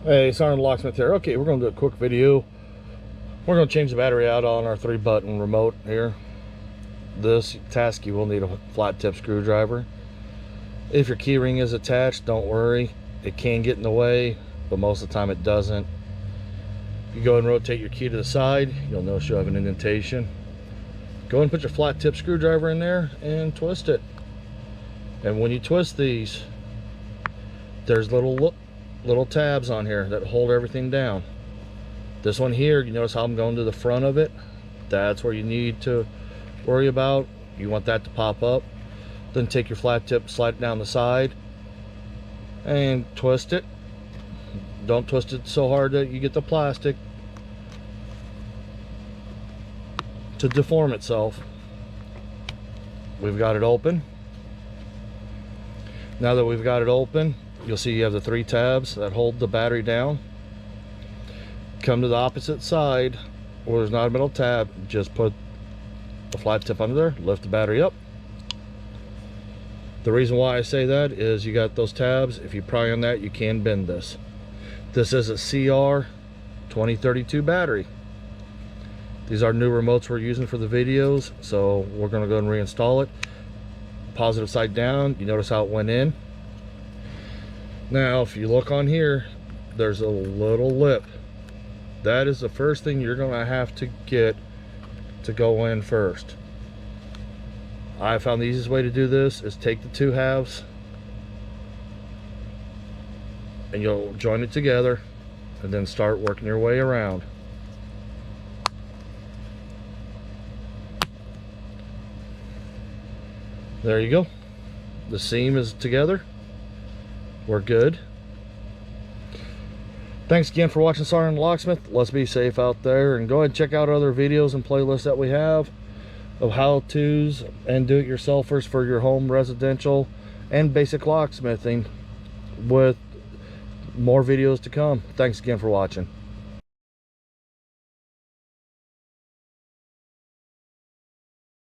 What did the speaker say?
Hey, Sergeant Locksmith here. Okay, we're going to do a quick video. We're going to change the battery out on our 3-button remote here. This task, you will need a flat tip screwdriver. If your key ring is attached, don't worry. It can get in the way, but most of the time it doesn't. You go and rotate your key to the side, you'll notice you have an indentation. Go ahead and put your flat tip screwdriver in there and twist it. And when you twist these, there's little tabs on here that hold everything down. This one here, you notice how I'm going to the front of it? That's where you need to worry about. You want that to pop up. Then take your flat tip, slide it down the side, and twist it. Don't twist it so hard that you get the plastic to deform itself. We've got it open. Now that we've got it open, you'll see you have the 3 tabs that hold the battery down. Come to the opposite side where there's not a middle tab, just put the flat tip under there, lift the battery up. The reason why I say that is you got those tabs. If you pry on that, you can bend this. This is a CR 2032 battery. These are new remotes we're using for the videos, so we're going to go and reinstall it. Positive side down, you notice how it went in. Now if you look on here, there's a little lip. That is the first thing you're going to have to get to go in first. I found the easiest way to do this is take the 2 halves and you'll join it together and then start working your way around. There you go. The seam is together. We're good. Thanks again for watching Sergeant Locksmith. Let's be safe out there, and go ahead and check out other videos and playlists that we have of how-tos and do-it-yourselfers for your home, residential, and basic locksmithing, with more videos to come. Thanks again for watching.